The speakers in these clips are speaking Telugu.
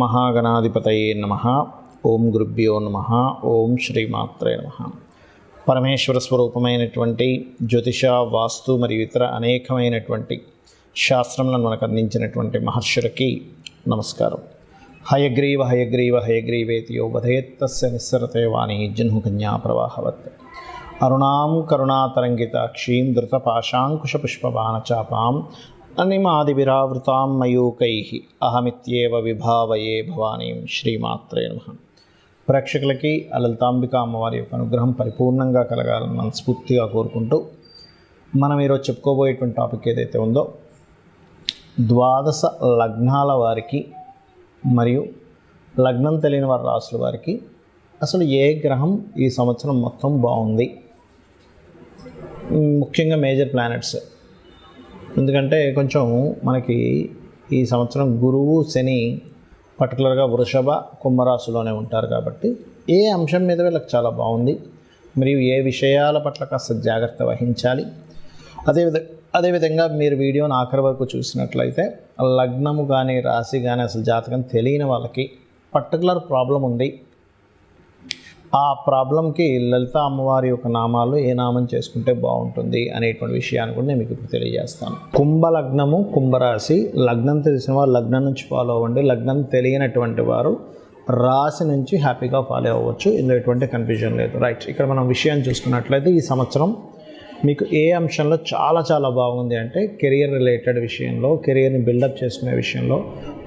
మహాగణాధిపతయే నమః. ఓం గురుభ్యో నమః. ఓం శ్రీమాత్రే నమః. పరమేశ్వర స్వరూపమైనటువంటి జ్యోతిష, వాస్తు మరియు ఇతర అనేకమైనటువంటి శాస్త్రములను మనకు అందించినటువంటి మహర్షులకి నమస్కారం. హయగ్రీవ హయగ్రీవ హయగ్రీవేతి యో వధయేత్తస్య నిస్సరతే వాణి జహ్నుకన్యా ప్రవాహవత్. అరుణాం కరుణాతరంగితాక్షీం ధృతపాశాంకుశపుష్పబాణచాపాం అనిమాదివిరావృతాం మయూకైః అహమిత్యేవ విభావయే భవానీం. శ్రీమాత్రే నమః. ప్రేక్షకులకి లలితాంబిక అమ్మవారి యొక్క అనుగ్రహం పరిపూర్ణంగా కలగాలని మనస్ఫూర్తిగా కోరుకుంటూ మనం ఈరోజు చెప్పుకోబోయేటువంటి టాపిక్ ఏదైతే ఉందో, ద్వాదశ లగ్నాల వారికి మరియు లగ్నం తెలియని వారి రాసుల వారికి అసలు ఏ గ్రహం ఈ సంవత్సరం మొత్తం బాగుంది, ముఖ్యంగా మేజర్ ప్లానెట్స్. ఎందుకంటే కొంచెం మనకి ఈ సంవత్సరం గురువు, శని పర్టికులర్గా వృషభ, కుంభరాశిలోనే ఉంటారు కాబట్టి ఏ అంశం మీద వీళ్ళకి చాలా బాగుంది, మరియు ఏ విషయాల పట్ల కాస్త జాగ్రత్త వహించాలి. అదేవిధంగా మీరు వీడియోని ఆఖరి వరకు చూసినట్లయితే లగ్నము కానీ రాశి కానీ అసలు జాతకం తెలియని వాళ్ళకి పర్టికులర్ ప్రాబ్లం ఉంది, ఆ ప్రాబ్లంకి లలిత అమ్మవారి యొక్క నామాలు ఏ నామం చేసుకుంటే బాగుంటుంది అనేటువంటి విషయాన్ని కూడా నేను మీకు ఇప్పుడు తెలియజేస్తాను. కుంభ లగ్నము, కుంభరాశి. లగ్నం తెలిసిన వారు లగ్నం నుంచి ఫాలో అవ్వండి. లగ్నం తెలియనటువంటి వారు రాశి నుంచి హ్యాపీగా ఫాలో అవ్వచ్చు. ఇందులో ఎటువంటి కన్ఫ్యూజన్ లేదు. రైట్, ఇక్కడ మనం విషయాన్ని చూసుకున్నట్లయితే ఈ సంవత్సరం మీకు ఏ అంశంలో చాలా చాలా బాగుంది అంటే కెరియర్ రిలేటెడ్ విషయంలో, కెరియర్ని బిల్డప్ చేసుకునే విషయంలో,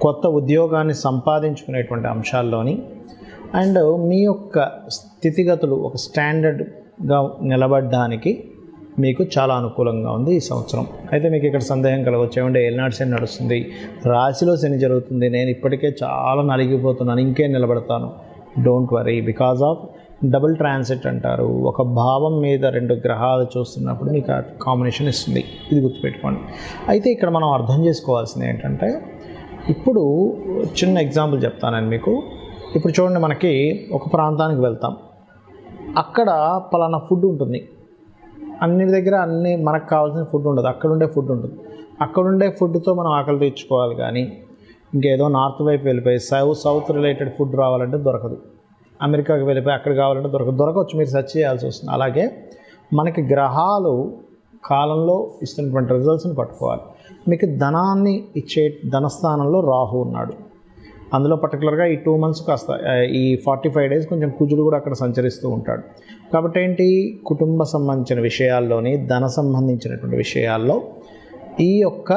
కొత్త ఉద్యోగాన్ని సంపాదించుకునేటువంటి అంశాల్లోని, అండ్ మీ యొక్క స్థితిగతులు ఒక స్టాండర్డ్గా నిలబడడానికి మీకు చాలా అనుకూలంగా ఉంది ఈ సంవత్సరం. అయితే మీకు ఇక్కడ సందేహం కలగవచ్చు, ఏమంటే ఏలినాటి శని నడుస్తుంది, రాశిలో శని జరుగుతుంది, నేను ఇప్పటికే చాలా నలిగిపోతున్నాను, ఇంకేం నిలబడతాను. Don't worry, because of double transit అంటారు. ఒక భావం మీద రెండు గ్రహాలు చూస్తున్నప్పుడు మీకు ఆ కాంబినేషన్ ఇస్తుంది. ఇది గుర్తుపెట్టుకోండి. అయితే ఇక్కడ మనం అర్థం చేసుకోవాల్సింది ఏంటంటే, ఇప్పుడు చిన్న ఎగ్జాంపుల్ చెప్తానండి మీకు. ఇప్పుడు చూడండి, మనకి ఒక ప్రాంతానికి వెళ్తాం, అక్కడ పలానా ఫుడ్ ఉంటుంది, అన్ని దగ్గర అన్ని మనకు కావాల్సిన ఫుడ్ ఉండదు, అక్కడ ఉండే ఫుడ్ ఉంటుంది. అక్కడుండే ఫుడ్తో మనం ఆకలి తీర్చుకోవాలి, కానీ ఇంకేదో నార్త్ వైపు వెళ్ళిపోయి సౌత్ రిలేటెడ్ ఫుడ్ రావాలంటే దొరకదు. అమెరికాకి వెళ్ళిపోయి అక్కడ కావాలంటే దొరకవచ్చు, మీరు సెర్చ్ చేయాల్సి వస్తుంది. అలాగే మనకి గ్రహాలు కాలంలో ఇస్తున్నటువంటి రిజల్ట్స్ని పట్టుకోవాలి. మీకు ధనాన్ని ఇచ్చే ధనస్థానంలో రాహు ఉన్నాడు. అందులో పర్టికులర్గా ఈ 2 months కాస్త ఈ 45 days కొంచెం కుజుడు కూడా అక్కడ సంచరిస్తూ ఉంటాడు. కాబట్టి ఏంటి, కుటుంబ సంబంధించిన విషయాల్లోని, ధన సంబంధించినటువంటి విషయాల్లో ఈ యొక్క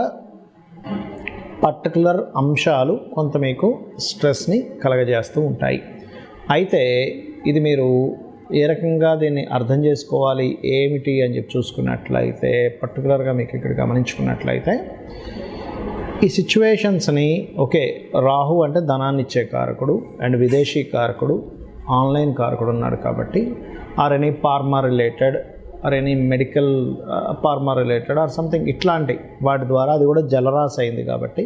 పర్టికులర్ అంశాలు కొంత మీకు స్ట్రెస్ని కలగజేస్తూ ఉంటాయి. అయితే ఇది మీరు ఏ రకంగా దీన్ని అర్థం చేసుకోవాలి, ఏమిటి అని చెప్పి చూసుకున్నట్లయితే, పర్టికులర్గా మీకు ఇక్కడ గమనించుకున్నట్లయితే ఈ సిచ్యువేషన్స్ని, ఓకే, రాహు అంటే ధనాన్ని ఇచ్చే కారకుడు అండ్ విదేశీ కారకుడు, ఆన్లైన్ కారకుడు ఉన్నాడు. కాబట్టి or any pharma related, or any medical pharma related or something ఇట్లాంటి వాటి ద్వారా, అది కూడా జలరాశి అయింది కాబట్టి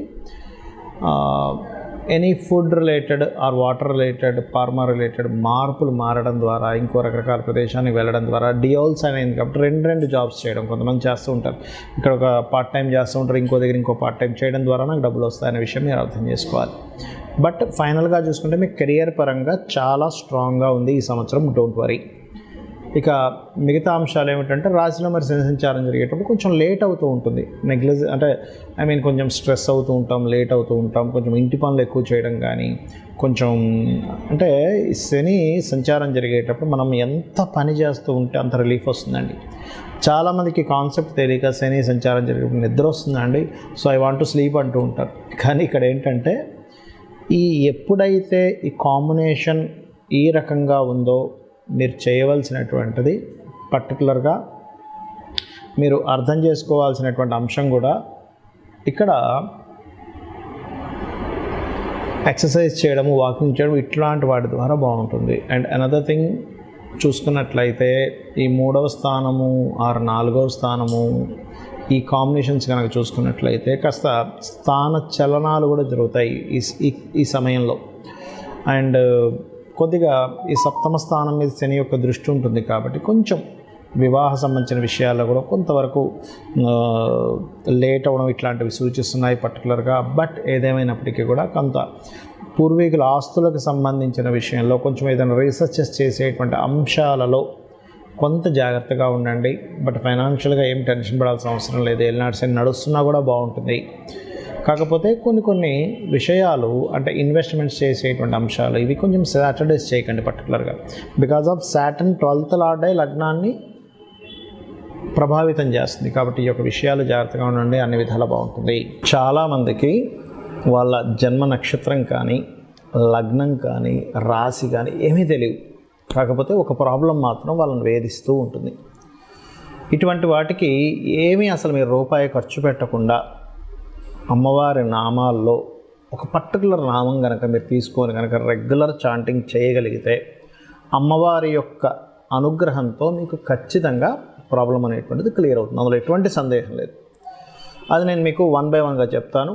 any food related or water related, pharma related మార్పులు మారడం ద్వారా, ఇంకో రకరకాల ప్రదేశానికి వెళ్ళడం ద్వారా, డియోల్స్ అనేది కాబట్టి రెండు జాబ్స్ చేయడం కొంతమంది చేస్తూ ఉంటారు. ఇక్కడ ఒక పార్ట్ టైం చేస్తూ ఉంటారు, ఇంకో దగ్గర ఇంకో పార్ట్ టైం చేయడం ద్వారా నాకు డబ్బులు వస్తాయనే విషయం మీరు అర్థం చేసుకోవాలి. బట్ ఫైనల్గా చూసుకుంటే మీకు కెరియర్ పరంగా చాలా స్ట్రాంగ్గా ఉంది ఈ సంవత్సరం. Don't worry. ఇక మిగతా అంశాలు ఏమిటంటే, రాశిలో మరి శని సంచారం జరిగేటప్పుడు కొంచెం లేట్ అవుతూ ఉంటుంది. అంటే కొంచెం స్ట్రెస్ అవుతూ ఉంటాం, లేట్ అవుతూ ఉంటాం, కొంచెం ఇంటి పనులు ఎక్కువ చేయడం కానీ, కొంచెం అంటే శని సంచారం జరిగేటప్పుడు మనం ఎంత పని చేస్తూ ఉంటే అంత రిలీఫ్ వస్తుందండి. చాలామందికి కాన్సెప్ట్ తెలియక శని సంచారం జరిగేటప్పుడు నిద్ర వస్తుందండి, so I want to sleep అంటూ ఉంటారు. కానీ ఇక్కడ ఏంటంటే, ఎప్పుడైతే ఈ కాంబినేషన్ ఈ రకంగా ఉందో మీరు చేయవలసినటువంటిది, పర్టికులర్గా మీరు అర్థం చేసుకోవాల్సినటువంటి అంశం కూడా ఇక్కడ ఎక్సర్సైజ్ చేయడము, వాకింగ్ చేయడం, ఇట్లాంటి వాటి ద్వారా బాగుంటుంది. అండ్ అనదర్ థింగ్ చూసుకున్నట్లయితే, ఈ 3వ స్థానము ఆర్ 4వ స్థానము, ఈ కాంబినేషన్స్ కనుక చూసుకున్నట్లయితే కాస్త స్థాన చలనాలు కూడా జరుగుతాయి ఈ సమయంలో. అండ్ కొద్దిగా ఈ 7వ స్థానం మీద శని యొక్క దృష్టి ఉంటుంది కాబట్టి కొంచెం వివాహ సంబంధించిన విషయాల్లో కూడా కొంతవరకు లేట్ అవ్వడం ఇట్లాంటివి సూచిస్తున్నాయి పర్టికులర్గా. బట్ ఏదేమైనప్పటికీ కూడా కొంత పూర్వీకుల ఆస్తులకు సంబంధించిన విషయంలో కొంచెం ఏదైనా రీసెర్చెస్ చేసేటువంటి అంశాలలో కొంత జాగ్రత్తగా ఉండండి. బట్ ఫైనాన్షియల్గా ఏం టెన్షన్ పడాల్సిన అవసరం లేదు. ఏలినాటి శని నడుస్తున్నా కూడా బాగుంటుంది. కాకపోతే కొన్ని విషయాలు అంటే ఇన్వెస్ట్మెంట్స్ చేసేటువంటి అంశాలు ఇవి కొంచెం సాటర్డేస్ చేయకండి పర్టికులర్గా. Because of Saturn 12th lord లగ్నాన్ని ప్రభావితం చేస్తుంది. కాబట్టి ఈ యొక్క విషయాలు జాగ్రత్తగా ఉండండి, అన్ని విధాలా బాగుంటుంది. చాలామందికి వాళ్ళ జన్మ నక్షత్రం కానీ లగ్నం కానీ రాశి కానీ ఏమీ తెలియదు. కాకపోతే ఒక ప్రాబ్లం మాత్రం వాళ్ళని వేధిస్తూ ఉంటుంది. ఇటువంటి వాటికి ఏమీ అసలు మీరు రూపాయి ఖర్చు పెట్టకుండా అమ్మవారి నామాల్లో ఒక పర్టికులర్ నామం కనుక మీరు తీసుకొని కనుక రెగ్యులర్ చాంటింగ్ చేయగలిగితే అమ్మవారి యొక్క అనుగ్రహంతో మీకు ఖచ్చితంగా ప్రాబ్లం అనేటువంటిది క్లియర్ అవుతుంది. అందులో ఎటువంటి సందేహం లేదు. అది నేను మీకు 1 by 1గా చెప్తాను.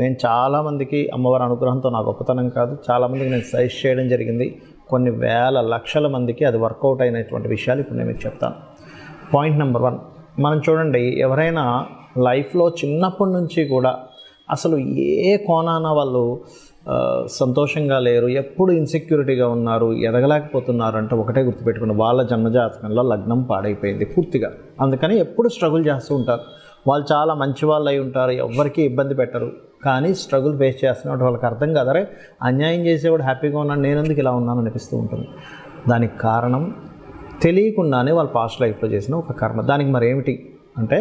నేను చాలామందికి అమ్మవారి అనుగ్రహంతో నా గొప్పతనం కాదు, చాలామందికి నేను సజెస్ట్ చేయడం జరిగింది. కొన్ని వేల లక్షల మందికి అది వర్కౌట్ అయినటువంటి విషయాలు ఇప్పుడు నేను మీకు చెప్తాను. పాయింట్ నెంబర్ 1, మనం చూడండి, ఎవరైనా లైఫ్లో చిన్నప్పటి నుంచి కూడా అసలు ఏ కోణాన వాళ్ళు సంతోషంగా లేరు, ఎప్పుడు ఇన్సెక్యూరిటీగా ఉన్నారు, ఎదగలేకపోతున్నారు అంటే ఒకటే గుర్తుపెట్టుకుని వాళ్ళ జన్మజాతకంలో లగ్నం పాడైపోయింది పూర్తిగా. అందుకని ఎప్పుడు స్ట్రగుల్ చేస్తూ ఉంటారు. వాళ్ళు చాలా మంచి వాళ్ళు అయి ఉంటారు, ఎవరికి ఇబ్బంది పెట్టరు, కానీ స్ట్రగుల్ ఫేస్ చేస్తున్నట్టు వాళ్ళకి అర్థం కాదరే అన్యాయం చేసేవాడు హ్యాపీగా ఉన్నాడు, నేను ఎందుకు ఇలా ఉన్నాను అనిపిస్తూ ఉంటుంది. దానికి కారణం తెలియకుండానే వాళ్ళ పాస్ట్ లైఫ్లో చేసిన ఒక కర్మ. దానికి మరి ఏమిటి అంటే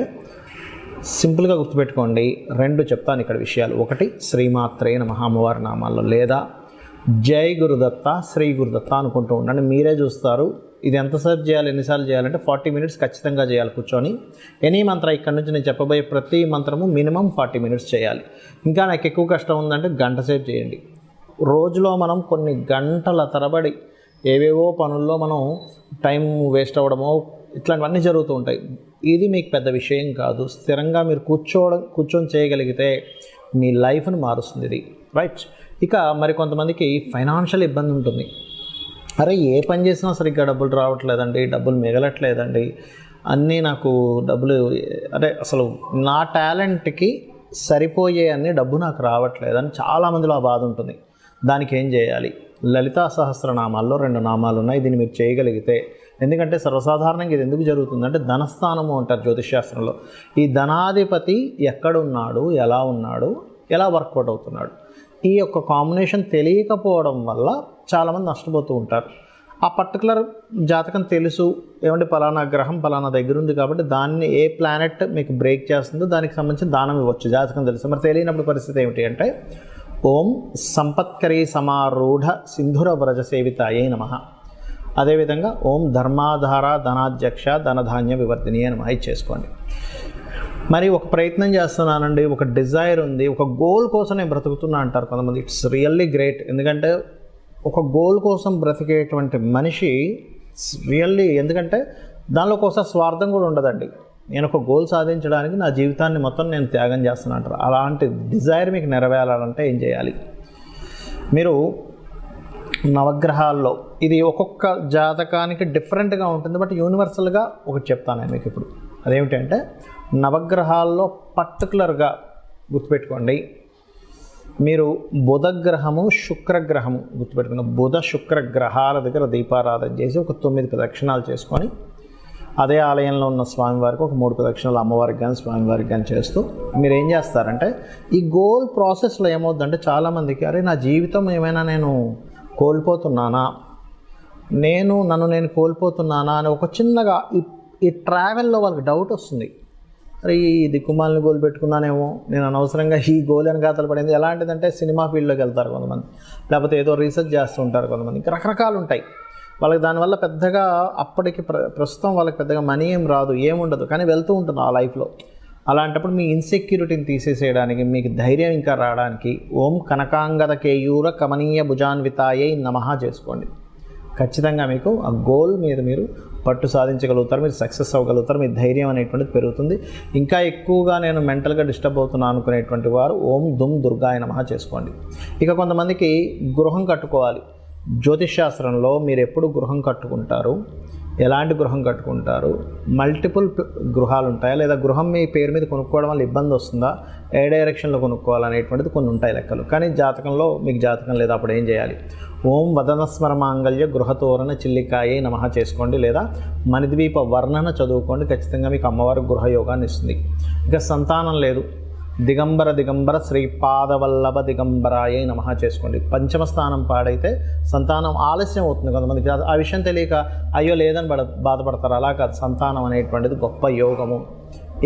సింపుల్గా గుర్తుపెట్టుకోండి. 2 చెప్తాను ఇక్కడ విషయాలు. 1 శ్రీమాత్రే నమః అమ్మవారి నామాల్లో, లేదా జై గురుదత్త శ్రీ గురుదత్త అనుకుంటూ ఉండండి. మీరే చూస్తారు ఇది ఎంతసేపు చేయాలి, ఎన్నిసార్లు చేయాలంటే 40 minutes ఖచ్చితంగా చేయాలి కూర్చొని. ఎనీ మంత్ర ఇక్కడ నుంచి నేను చెప్పబోయే ప్రతి మంత్రము మినిమం 40 minutes చేయాలి. ఇంకా నాకు ఎక్కువ కష్టం ఉందంటే గంట సేపు చేయండి. రోజులో మనం కొన్ని గంటల తరబడి ఏవేవో పనుల్లో మనం టైం వేస్ట్ అవ్వడమో ఇట్లాంటివన్నీ జరుగుతూ ఉంటాయి. ఇది మీకు పెద్ద విషయం కాదు. స్థిరంగా మీరు కూర్చొని చేయగలిగితే మీ లైఫ్ని మారుస్తుంది ఇది, రైట్. ఇక మరి కొంతమందికి ఫైనాన్షియల్ ఇబ్బంది ఉంటుంది. అరే ఏ పని చేసినా సరిగ్గా డబ్బులు రావట్లేదండి, డబ్బులు మిగలట్లేదండి, అన్నీ నాకు డబ్బులు అదే అసలు నా టాలెంట్కి సరిపోయే అన్ని డబ్బు నాకు రావట్లేదని చాలామందిలో ఆ బాధ ఉంటుంది. దానికి ఏం చేయాలి? లలితా సహస్రనామాల్లో 2 నామాలు ఉన్నాయి. దీన్ని మీరు చేయగలిగితే, ఎందుకంటే సర్వసాధారణంగా ఇది ఎందుకు జరుగుతుందంటే ధనస్థానము అంటారు జ్యోతిష్శాస్త్రంలో. ఈ ధనాధిపతి ఎక్కడున్నాడు, ఎలా ఉన్నాడు, ఎలా వర్కౌట్ అవుతున్నాడు, ఈ యొక్క కాంబినేషన్ తెలియకపోవడం వల్ల చాలామంది నష్టపోతూ ఉంటారు. ఆ పర్టికులర్ జాతకం తెలుసు, ఏమంటే పలానా గ్రహం పలానా దగ్గర ఉంది కాబట్టి దాన్ని ఏ ప్లానెట్ మీకు బ్రేక్ చేస్తుందో దానికి సంబంధించిన దానం ఇవ్వచ్చు, జాతకం తెలుసు. మరి తెలియనప్పుడు పరిస్థితి ఏమిటి అంటే ఓం సంపత్కరీ సమారూఢ సింధుర వ్రజ సేవితాయే నమః, అదేవిధంగా ఓం ధర్మాధార ధనాధ్యక్ష ధనధాన్య వివర్ధిని అని మాయి చేసుకోండి. మరి ఒక ప్రయత్నం చేస్తున్నానండి, ఒక డిజైర్ ఉంది, ఒక గోల్ కోసం నేను బ్రతుకుతున్నా అంటారు కొంతమంది. It's really great. ఎందుకంటే ఒక గోల్ కోసం బ్రతికేటువంటి మనిషి రియల్లీ, ఎందుకంటే దానిలో కోసం స్వార్థం కూడా ఉండదండి. నేను ఒక గోల్ సాధించడానికి నా జీవితాన్ని మొత్తం నేను త్యాగం చేస్తున్నా అంటారు. అలాంటి డిజైర్ మీకు నెరవేరాలంటే ఏం చేయాలి? మీరు నవగ్రహాల్లో ఇది ఒక్కొక్క జాతకానికి డిఫరెంట్గా ఉంటుంది, బట్ యూనివర్సల్గా ఒకటి చెప్తాను నేను మీకు ఇప్పుడు. అదేమిటంటే నవగ్రహాల్లో పర్టికులర్గా గుర్తుపెట్టుకోండి, మీరు బుధగ్రహము శుక్రగ్రహము గుర్తుపెట్టుకున్న బుధ శుక్ర గ్రహాల దగ్గర దీపారాధన చేసి ఒక 9 ప్రదక్షిణాలు చేసుకొని అదే ఆలయంలో ఉన్న స్వామివారికి ఒక 3 ప్రదక్షిణాలు అమ్మవారికి కానీ స్వామివారికి కానీ చేస్తూ మీరు ఏం చేస్తారంటే ఈ గోల్ ప్రాసెస్లో ఏమవుద్దంటే చాలామందికి అరే నా జీవితం ఏమైనా నేను కోల్పోతున్నానా, నన్ను నేను కోల్పోతున్నానా అని ఒక చిన్నగా ఈ ట్రావెల్లో వాళ్ళకి డౌట్ వస్తుంది. అరే ఈ దిక్కుమాలని గోల్ పెట్టుకున్నానేమో, నేను అనవసరంగా ఈ గోల్ అని గాతలు పడింది. ఎలాంటిదంటే సినిమా ఫీల్డ్లోకి వెళ్తారు కొంతమంది, లేకపోతే ఏదో రీసెర్చ్ చేస్తూ ఉంటారు కొంతమంది, ఇంకా రకరకాలు ఉంటాయి. వాళ్ళకి దానివల్ల పెద్దగా అప్పటికి ప్రస్తుతం వాళ్ళకి పెద్దగా మనీ ఏం రాదు, ఏముండదు, కానీ వెళ్తూ ఉంటుంది ఆ లైఫ్లో. అలాంటప్పుడు మీ ఇన్సెక్యూరిటీని తీసేసేయడానికి, మీకు ధైర్యం ఇంకా రావడానికి ఓం కనకాంగద కేయూర కమనీయ భుజాన్వితాయై నమః చేసుకోండి. ఖచ్చితంగా మీకు ఆ గోల్ మీద మీరు పట్టు సాధించగలుగుతారు, మీరు సక్సెస్ అవ్వగలుగుతారు, మీ ధైర్యం అనేటువంటిది పెరుగుతుంది. ఇంకా ఎక్కువగా నేను మెంటల్గా డిస్టర్బ్ అవుతున్నాను అనుకునేటువంటి వారు ఓం దుమ్ దుర్గాయ నమః చేసుకోండి. ఇక కొంతమందికి గృహం కట్టుకోవాలి, జ్యోతిష్ శాస్త్రంలో మీరు ఎప్పుడు గృహం కట్టుకుంటారు, ఎలాంటి గృహం కట్టుకుంటారు, మల్టిపుల్ గృహాలు ఉంటాయా, లేదా గృహం మీ పేరు మీద కొనుక్కోవడం వల్ల ఇబ్బంది వస్తుందా, ఏ డైరెక్షన్లో కొనుక్కోవాలనేటువంటిది కొన్ని ఉంటాయి లెక్కలు. కానీ జాతకంలో మీకు జాతకం లేదా అప్పుడు ఏం చేయాలి? ఓం వదనస్మర మాంగళ్య గృహతోరణ చిల్లికాయే నమః చేసుకోండి, లేదా మణిద్వీప వర్ణన చదువుకోండి. ఖచ్చితంగా మీకు అమ్మవారు గృహయోగాన్ని ఇస్తుంది. ఇక సంతానం లేదు, దిగంబర దిగంబర శ్రీపాదవల్లభ దిగంబరాయే నమః చేసుకోండి. పంచమ స్థానం పాడైతే సంతానం ఆలస్యం అవుతుంది. కొంతమందికి ఆ విషయం తెలియక అయ్యో లేదని బాధపడతారు. అలా కాదు, సంతానం అనేటువంటిది గొప్ప యోగము.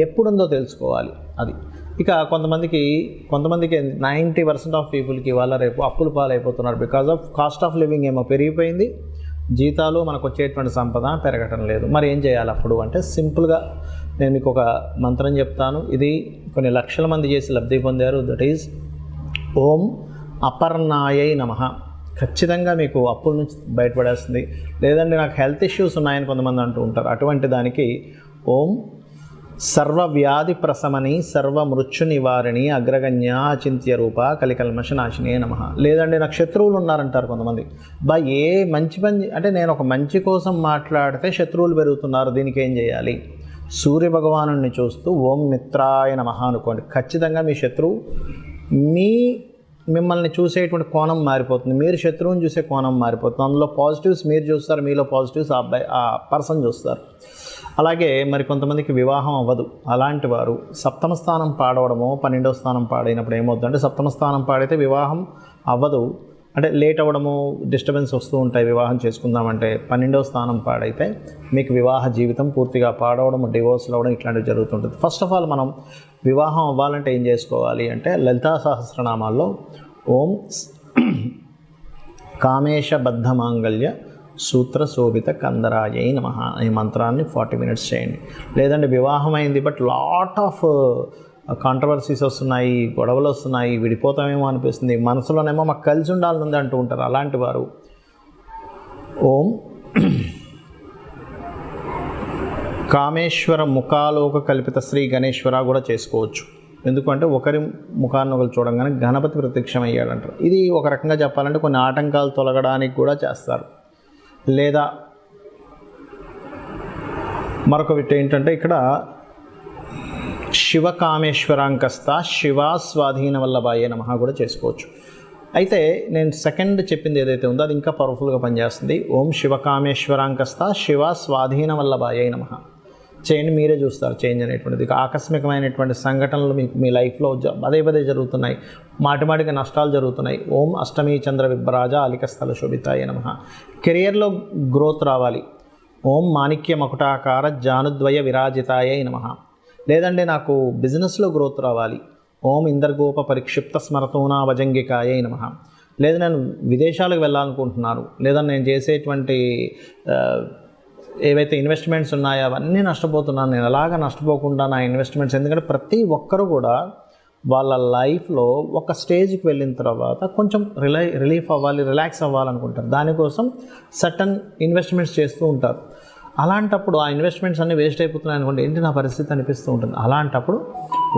ఎప్పుడుందో తెలుసుకోవాలి అది. ఇక కొంతమందికి 90% ఆఫ్ పీపుల్కి ఇవాళ రేపు అప్పుల పాలైపోతున్నారు. Because of cost of living ఏమో పెరిగిపోయింది, జీతాలు మనకు వచ్చేటువంటి సంపద పెరగటం లేదు. మరి ఏం చేయాలి అప్పుడు అంటే, సింపుల్గా నేను మీకు ఒక మంత్రం చెప్తాను. ఇది కొన్ని లక్షల మంది చేసి లబ్ధి పొందారు. దట్ ఈజ్ ఓం అపర్ణాయై నమః. ఖచ్చితంగా మీకు అప్పుల నుంచి బయటపడేస్తుంది. లేదంటే నాకు హెల్త్ ఇష్యూస్ ఉన్నాయని కొంతమంది అంటూ ఉంటారు. అటువంటి దానికి ఓం సర్వవ్యాధి ప్రశమని సర్వమృత్యు నివారిణి అగ్రగణ్య అచింత్య రూప కలికల్మష నాశినే నమః. లేదంటే నాకు శత్రువులు ఉన్నారంటారు కొంతమంది. ఏ మంచి పని అంటే, నేను ఒక మంచి కోసం మాట్లాడితే శత్రువులు పెరుగుతున్నారు, దీనికి ఏం చేయాలి? సూర్య భగవానుడిని చూస్తూ ఓం మిత్రాయ నమః అనుకోండి. ఖచ్చితంగా మీ శత్రువు మిమ్మల్ని చూసేటువంటి కోణం మారిపోతుంది, మీరు శత్రువుని చూసే కోణం మారిపోతుంది. అందులో పాజిటివ్స్ మీరు చూస్తారు, మీలో పాజిటివ్స్ ఆ పర్సన్ చూస్తారు. అలాగే మరి కొంతమందికి వివాహం అవ్వదు. అలాంటి వారు సప్తమ స్థానం పాడవడమో 12వ స్థానం పాడైనప్పుడు ఏమవుతుందంటే, సప్తమ స్థానం పాడైతే వివాహం అవ్వదు, అంటే లేట్ అవ్వడము, డిస్టర్బెన్స్ వస్తూ ఉంటాయి వివాహం చేసుకుందామంటే. 12వ స్థానం పాడైతే మీకు వివాహ జీవితం పూర్తిగా పాడవడము, డివోర్స్లు అవ్వడం ఇట్లాంటివి జరుగుతుంటుంది. ఫస్ట్ ఆఫ్ ఆల్ మనం వివాహం అవ్వాలంటే ఏం చేసుకోవాలి అంటే, లలితా సహస్రనామాల్లో ఓం కామేశబద్ధ మాంగళ్య సూత్ర శోభిత కందరాయై నమః ఈ మంత్రాన్ని 40 మినిట్స్ చేయండి. లేదంటే వివాహం అయింది బట్ లాట్ ఆఫ్ కాంట్రవర్సీస్ వస్తున్నాయి, గొడవలు వస్తున్నాయి, విడిపోతామేమో అనిపిస్తుంది, మనసులోనేమో మాకు కలిసి ఉండాలని అంటూ ఉంటారు. అలాంటి వారు ఓం కామేశ్వర ముఖాలోక కల్పిత శ్రీ గణేశ్వర కూడా చేసుకోవచ్చు. ఎందుకంటే ఒకరి ముఖాన్ని ఒకరు చూడంగానే గణపతి ప్రత్యక్షమయ్యాడంటారు. ఇది ఒక రకంగా చెప్పాలంటే కొన్ని ఆటంకాలు తొలగడానికి కూడా చేస్తారు. లేదా మరొకటి ఏంటంటే, ఇక్కడ శివకామేశ్వరాంకస్త శివ స్వాధీన వల్లభాయే నమః కూడా చేసుకోవచ్చు. అయితే నేను సెకండ్ చెప్పింది ఏదైతే ఉందో అది ఇంకా పవర్ఫుల్గా పనిచేస్తుంది. ఓం శివకామేశ్వరాంకస్త శివ స్వాధీన వల్లభాయే నమః చేయండి. మీరే చూస్తారు చేంజ్ అనేటువంటిది. ఆకస్మికమైనటువంటి సంఘటనలు మీ లైఫ్లో పదే జరుగుతున్నాయి, మాటిమాటిగా నష్టాలు జరుగుతున్నాయి. ఓం అష్టమీ చంద్ర విభ్రాజ అలికస్థల శోభితాయ నమః. కెరియర్లో గ్రోత్ రావాలి. ఓం మాణిక్య మకుటాకార జానుద్వయ విరాజితాయ నమః. లేదంటే నాకు బిజినెస్లో గ్రోత్ రావాలి. ఓం ఇంద్రగోప పరిక్షిప్త స్మరతోనా వజంగికాయ నమః. లేదా నేను విదేశాలకు వెళ్ళాలనుకుంటున్నాను, లేదా నేను చేసేటువంటి ఏవైతే ఇన్వెస్ట్మెంట్స్ ఉన్నాయో అవన్నీ నష్టపోతున్నాను, నేను అలాగా నష్టపోకుండా నా ఇన్వెస్ట్మెంట్స్. ఎందుకంటే ప్రతి ఒక్కరు కూడా వాళ్ళ లైఫ్లో ఒక స్టేజ్కి వెళ్ళిన తర్వాత కొంచెం రిలీఫ్ అవ్వాలి, రిలాక్స్ అవ్వాలనుకుంటారు. దానికోసం సర్టన్ ఇన్వెస్ట్మెంట్స్ చేస్తూ ఉంటారు. అలాంటప్పుడు ఆ ఇన్వెస్ట్మెంట్స్ అన్నీ వేస్ట్ అయిపోతున్నాయి అనుకోండి, ఏంటి నా పరిస్థితి అనిపిస్తూ ఉంటుంది. అలాంటప్పుడు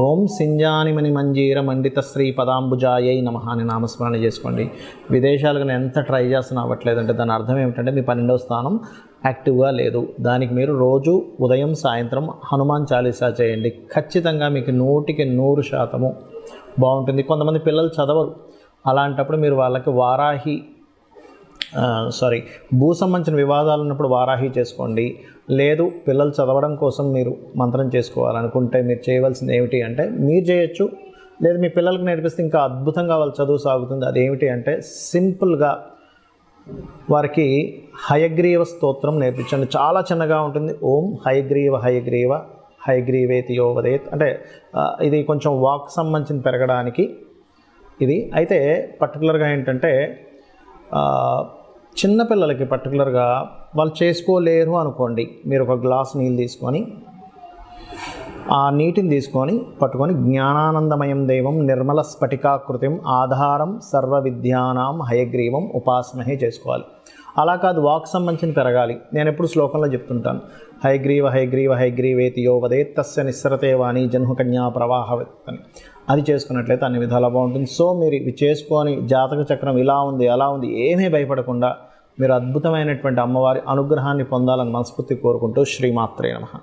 ఓం సింజానిమణి మంజీర మండిత శ్రీ పదాంబుజాయై నమః అని నామస్మరణ చేసుకోండి. విదేశాలకు నేను ఎంత ట్రై చేస్తున్నా అవ్వట్లేదంటే దాని అర్థం ఏమిటంటే, మీ 12వ స్థానం యాక్టివ్గా లేదు. దానికి మీరు రోజు ఉదయం సాయంత్రం హనుమాన్ చాలీసా చేయండి. ఖచ్చితంగా మీకు 100% బాగుంటుంది. కొంతమంది పిల్లలు చదవరు, అలాంటప్పుడు మీరు వాళ్ళకి భూ సంబంధించిన వివాదాలు ఉన్నప్పుడు వారాహి చేసుకోండి. లేదు పిల్లలు చదవడం కోసం మీరు మంత్రం చేసుకోవాలనుకుంటే మీరు చేయవలసింది ఏమిటి అంటే, మీరు చేయొచ్చు, లేదు మీ పిల్లలకు నేర్పిస్తే ఇంకా అద్భుతంగా వాళ్ళ చదువు సాగుతుంది. అదేమిటి అంటే, సింపుల్గా వారికి హయగ్రీవ స్తోత్రం నేర్పించండి. చాలా చిన్నగా ఉంటుంది. ఓం హయగ్రీవ హయగ్రీవ హయగ్రీవేతి యోవదేత్ అంటే ఇది కొంచెం వాక్ సంబంధించిన పెరగడానికి ఇది. అయితే పర్టికులర్గా ఏంటంటే, చిన్నపిల్లలకి పర్టికులర్గా వాళ్ళు చేసుకోలేరు అనుకోండి, మీరు ఒక గ్లాస్ నీళ్ళు తీసుకొని ఆ నీటిని పట్టుకొని జ్ఞానానందమయం దేవం నిర్మల స్ఫటికాకృతిం ఆధారం సర్వ విద్యానాం హయగ్రీవం ఉపాసమహే చేసుకోవాలి. అలా కాదు, వాక్ సంబంధించిన పెరగాలి. నేను ఎప్పుడు శ్లోకంలో చెప్తుంటాను, హైగ్రీవ హైగ్రీవ హైగ్రీవేతి యో వదేత్ తస్య నిస్సరతే వాణి జన్మకన్యా ప్రవాహవత్ అని. అది చేసుకున్నట్లయితే అన్ని విధాలా బాగుంటుంది. సో మీరు ఇవి చేసుకొని జాతక చక్రం ఇలా ఉంది అలా ఉంది ఏమీ భయపడకుండా మీరు అద్భుతమైనటువంటి అమ్మవారి అనుగ్రహాన్ని పొందాలని మనస్ఫూర్తి కోరుకుంటూ శ్రీమాత్రే నమః.